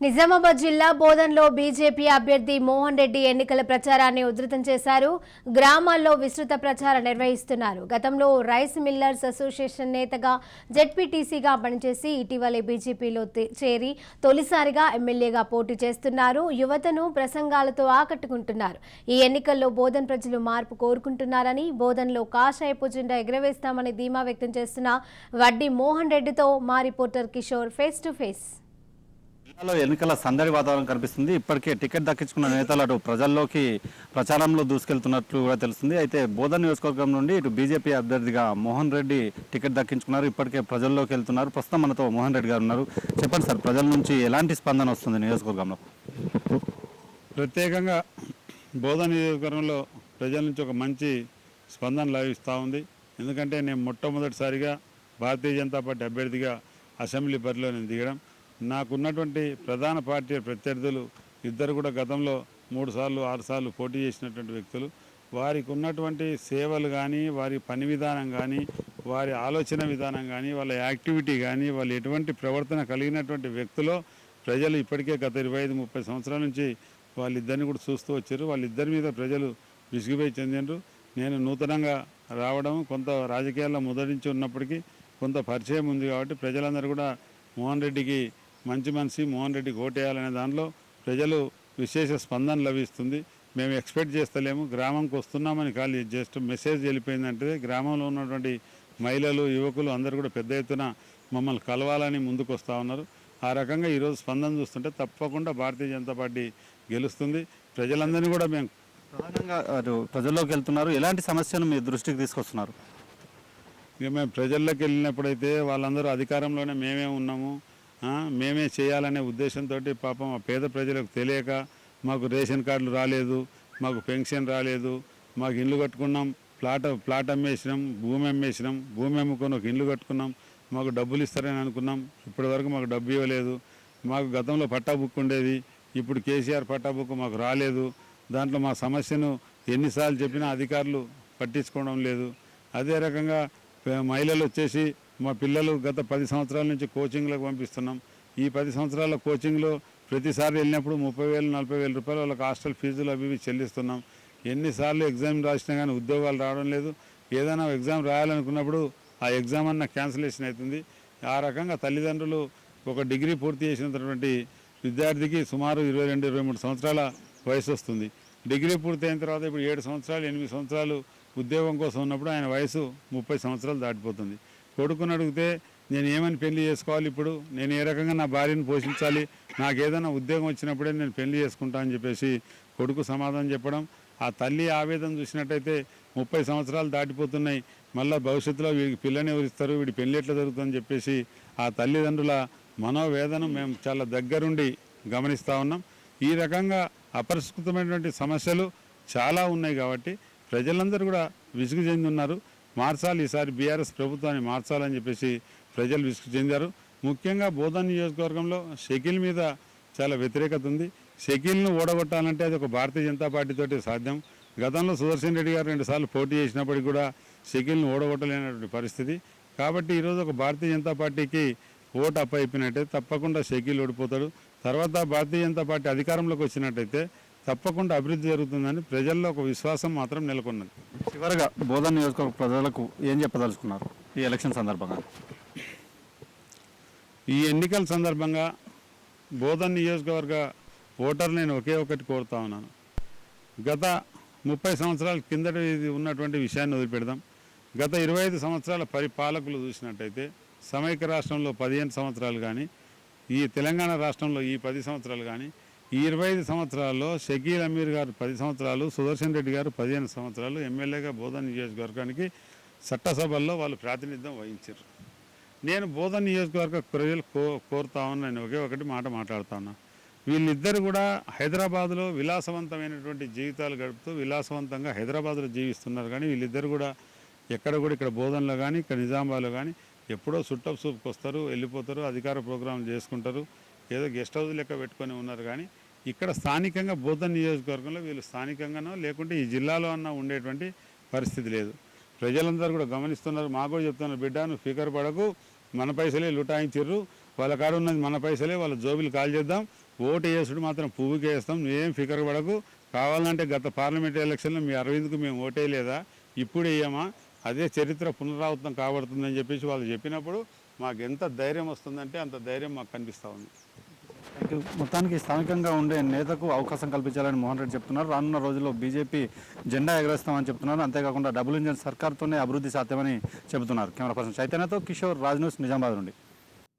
నిజామాబాద్ జిల్లా బోధన్లో బీజేపీ అభ్యర్థి మోహన్ రెడ్డి ఎన్నికల ప్రచారాన్ని ఉధృతం చేశారు. గ్రామాల్లో విస్తృత ప్రచారం నిర్వహిస్తున్నారు. గతంలో రైస్ మిల్లర్స్ అసోసియేషన్ నేతగా జెడ్పీటీసీగా పనిచేసి ఇటీవలే బీజేపీలో చేరి తొలిసారిగా ఎమ్మెల్యేగా పోటీ చేస్తున్నారు. యువతను ప్రసంగాలతో ఆకట్టుకుంటున్నారు. ఈ ఎన్నికల్లో బోధన్ ప్రజలు మార్పు కోరుకుంటున్నారని, బోధన్లో కాషాయపు జెండా ఎగురవేస్తామని ధీమా వ్యక్తం చేస్తున్న వడ్డీ మోహన్ రెడ్డితో మా reporter Kishore face to face. జిల్లాలో ఎన్నికల సందడి వాతావరణం కనిపిస్తుంది. ఇప్పటికే టికెట్ దక్కించుకున్న నేతలు అటు ప్రజల్లోకి ప్రచారంలో దూసుకెళ్తున్నట్లు కూడా తెలుస్తుంది. అయితే బోధన్ నియోజకవర్గం నుండి ఇటు బీజేపీ అభ్యర్థిగా మోహన్ రెడ్డి టికెట్ దక్కించుకున్నారు. ఇప్పటికే ప్రజల్లోకి వెళ్తున్నారు. ప్రస్తుతం మనతో మోహన్ రెడ్డి గారు ఉన్నారు. చెప్పండి సార్, ప్రజల నుంచి ఎలాంటి స్పందన వస్తుంది నియోజకవర్గంలో? ప్రత్యేకంగా బోధన్ నియోజకవర్గంలో ప్రజల నుంచి ఒక మంచి స్పందన లభిస్తూ ఉంది. ఎందుకంటే నేను మొట్టమొదటిసారిగా భారతీయ జనతా పార్టీ అభ్యర్థిగా అసెంబ్లీ బరిలో నేను దిగడం, నాకున్నటువంటి ప్రధాన పార్టీ ప్రత్యర్థులు ఇద్దరు కూడా గతంలో 3 సార్లు 6 సార్లు పోటీ చేసినటువంటి వ్యక్తులు. వారికి ఉన్నటువంటి సేవలు కానీ, వారి పని విధానం కానీ, వారి ఆలోచన విధానం కానీ, వాళ్ళ యాక్టివిటీ కానీ, వాళ్ళు ఎటువంటి ప్రవర్తన కలిగినటువంటి వ్యక్తులో ప్రజలు ఇప్పటికే గత 25-30 సంవత్సరాల నుంచి వాళ్ళిద్దరిని కూడా చూస్తూ వచ్చారు. వాళ్ళిద్దరి మీద ప్రజలు విసిగిపోయి చెందినారు. నేను నూతనంగా రావడం, కొంత రాజకీయాల్లో ముదరించి ఉన్నప్పటికీ కొంత పరిచయం ఉంది కాబట్టి ప్రజలందరూ కూడా మోహన్ రెడ్డికి మంచి మనిషి, మోహన్ రెడ్డికి ఓటేయాలనే దాంట్లో ప్రజలు విశేష స్పందన లభిస్తుంది. మేము ఎక్స్పెక్ట్ చేస్తలేము, గ్రామంకి వస్తున్నామని ఖాళీ జస్ట్ మెసేజ్ వెళ్ళిపోయిందంటే గ్రామంలో ఉన్నటువంటి మహిళలు, యువకులు అందరూ కూడా పెద్ద ఎత్తున మమ్మల్ని కలవాలని ముందుకు వస్తూ ఉన్నారు. ఆ రకంగా ఈరోజు స్పందన చూస్తుంటే తప్పకుండా భారతీయ జనతా పార్టీ గెలుస్తుంది. ప్రజలందరినీ కూడా మేము ప్రధానంగా అటు ప్రజల్లోకి వెళ్తున్నారు. ఎలాంటి సమస్యను మీ దృష్టికి తీసుకొస్తున్నారు? ఇక మేము ప్రజల్లోకి వెళ్ళినప్పుడైతే వాళ్ళందరూ అధికారంలోనే మేమే ఉన్నాము, మేమే చేయాలనే ఉద్దేశంతో పాపం ఆ పేద ప్రజలకు తెలియక మాకు రేషన్ కార్డులు రాలేదు, మాకు పెన్షన్ రాలేదు, మాకు ఇల్లు కట్టుకున్నాం, ప్లాట్ అమ్మేసినాం, భూమి అమ్మేసినాం, భూమి అమ్ముకొని ఒక ఇల్లు కట్టుకున్నాం, మాకు డబ్బులు ఇస్తారని అనుకున్నాం, ఇప్పటివరకు మాకు డబ్బు ఇవ్వలేదు. మాకు గతంలో పట్టా బుక్ ఉండేది, ఇప్పుడు కేసీఆర్ పట్టా బుక్ మాకు రాలేదు. దాంట్లో మా సమస్యను ఎన్నిసార్లు చెప్పినా అధికారులు పట్టించుకోవడం లేదు. అదే రకంగా మహిళలు వచ్చేసి మా పిల్లలు గత 10 సంవత్సరాల నుంచి కోచింగ్లకు పంపిస్తున్నాం. ఈ 10 సంవత్సరాల కోచింగ్లో ప్రతిసారి వెళ్ళినప్పుడు 30,000-40,000 రూపాయలు వాళ్ళకి హాస్టల్ ఫీజులు అవి చెల్లిస్తున్నాం. ఎన్నిసార్లు ఎగ్జామ్ రాసినా కానీ ఉద్యోగాలు రావడం లేదు. ఏదైనా ఎగ్జామ్ రాయాలనుకున్నప్పుడు ఆ ఎగ్జామ్ అన్న క్యాన్సిలేషన్ అవుతుంది. ఆ రకంగా తల్లిదండ్రులు ఒక డిగ్రీ పూర్తి చేసినటువంటి విద్యార్థికి సుమారు 22-23 సంవత్సరాల వయసు వస్తుంది. డిగ్రీ పూర్తి అయిన తర్వాత ఇప్పుడు 7 సంవత్సరాలు 8 సంవత్సరాలు ఉద్యోగం కోసం ఉన్నప్పుడు ఆయన వయసు 30 సంవత్సరాలు దాటిపోతుంది. కొడుకుని అడిగితే నేను ఏమని పెళ్లి చేసుకోవాలి, ఇప్పుడు నేను ఏ రకంగా నా భార్యను పోషించాలి, నాకు ఏదైనా ఉద్యోగం వచ్చినప్పుడే నేను పెళ్లి చేసుకుంటా అని చెప్పేసి కొడుకు సమాధానం చెప్పడం, ఆ తల్లి ఆవేదన చూసినట్టయితే 30 సంవత్సరాలు దాటిపోతున్నాయి, మళ్ళీ భవిష్యత్తులో వీడికి పిల్లని ఎవరిస్తారు, వీడి పెళ్లి ఎట్లా జరుగుతుందని చెప్పేసి ఆ తల్లిదండ్రుల మనోవేదన మేము చాలా దగ్గరుండి గమనిస్తూ ఉన్నాం. ఈ రకంగా అపరిష్కృతమైనటువంటి సమస్యలు చాలా ఉన్నాయి కాబట్టి ప్రజలందరూ కూడా విసుగు చెంది ఉన్నారు. మార్చాలి, ఈసారి బీఆర్ఎస్ ప్రభుత్వాన్ని మార్చాలని చెప్పేసి ప్రజలు విసుగు చెందారు. ముఖ్యంగా బోధన్ నియోజకవర్గంలో షకీల్ మీద చాలా వ్యతిరేకత ఉంది. షకీల్ను ఓడగొట్టాలంటే అది ఒక భారతీయ జనతా పార్టీతోటి సాధ్యం. గతంలో సుదర్శన్ రెడ్డి గారు 2 సార్లు పోటీ చేసినప్పటికీ కూడా షకీల్ను ఓడగొట్టలేనటువంటి పరిస్థితి. కాబట్టి ఈరోజు ఒక భారతీయ జనతా పార్టీకి ఓటు అప్పయిపోయినట్టయితే తప్పకుండా షకీల్ ఓడిపోతాడు. తర్వాత భారతీయ జనతా పార్టీ అధికారంలోకి వచ్చినట్టయితే తప్పకుండా అభివృద్ధి జరుగుతుందని ప్రజల్లో ఒక విశ్వాసం మాత్రం నెలకొన్నది. చివరిగా బోధన్ నియోజకవర్గ ప్రజలకు ఏం చెప్పదలుచుకున్నారు ఈ ఎలక్షన్ సందర్భంగా? ఈ ఎన్నికల సందర్భంగా బోధన్ నియోజకవర్గ ఓటర్లు నేను ఒకే ఒకటి కోరుతా ఉన్నాను. గత 30 సంవత్సరాల కిందట ఇది ఉన్నటువంటి విషయాన్ని వదిలిపెడదాం. గత 25 సంవత్సరాల పరిపాలకులు చూసినట్టయితే సమైక్య రాష్ట్రంలో 15 సంవత్సరాలు కానీ, ఈ తెలంగాణ రాష్ట్రంలో ఈ 10 సంవత్సరాలు కానీ, ఈ 25 సంవత్సరాల్లో షకీల్ అమీర్ గారు 10 సంవత్సరాలు, సుదర్శన్ రెడ్డి గారు 15 సంవత్సరాలు ఎమ్మెల్యేగా బోధన్ నియోజకవర్గానికి చట్టసభల్లో వాళ్ళు ప్రాతినిధ్యం వహించారు. నేను బోధన్ నియోజకవర్గ ప్రజలు కోరుతా ఉన్నా, నేను ఒకే ఒకటి మాట మాట్లాడుతా ఉన్నా. వీళ్ళిద్దరు కూడా హైదరాబాద్లో విలాసవంతమైనటువంటి జీవితాలు గడుపుతూ విలాసవంతంగా హైదరాబాద్లో జీవిస్తున్నారు. కానీ వీళ్ళిద్దరు కూడా ఎక్కడ కూడా ఇక్కడ బోధన్లో కానీ, ఇక్కడ నిజామాబాద్లో కానీ ఎప్పుడో చుట్టపు చూపుకి వస్తారు, వెళ్ళిపోతారు, అధికార ప్రోగ్రాంలు చేసుకుంటారు, ఏదో గెస్ట్ హౌస్ లెక్క పెట్టుకొని ఉన్నారు. కానీ ఇక్కడ స్థానికంగా బోధన్ నియోజకవర్గంలో వీళ్ళు స్థానికంగానో లేకుంటే ఈ జిల్లాలో అన్నా ఉండేటువంటి పరిస్థితి లేదు. ప్రజలందరూ కూడా గమనిస్తున్నారు. మాకు కూడా చెప్తున్నారు, బిడ్డ నువ్వు ఫికర్ పడకు, మన పైసలే లుటాయించిర్రు, వాళ్ళ కాడ ఉన్నది మన పైసలే, వాళ్ళ జోబులు కాల్ చేద్దాం, ఓటు వేసుడు మాత్రం పువ్వుకి వేస్తాం, నువ్వేం ఫికర్ పడకు. కావాలంటే గత పార్లమెంట్ ఎలక్షన్లో మీ అరవింద్కు మేము ఓటేయలేదా, ఇప్పుడు వేయమా, అదే చరిత్ర పునరావృతం కాబడుతుందని చెప్పేసి వాళ్ళు చెప్పినప్పుడు మాకు ఎంత ధైర్యం వస్తుందంటే అంత ధైర్యం మాకు కనిపిస్తూ ఉంది. మొత్తానికి స్థానికంగా ఉండే నేతకు అవకాశం కల్పించాలని మోహన్ రెడ్డి చెప్తున్నారు. రానున్న రోజుల్లో బీజేపీ జెండా ఎగరేస్తామని చెప్తున్నారు. అంతేకాకుండా డబుల్ ఇంజన్ సర్కార్తోనే అభివృద్ధి సాధ్యమని చెబుతున్నారు. కెమెరా పర్సన్ చైతన్యతో కిషోర్, రాజ్ న్యూస్, నిజామాబాద్ నుండి.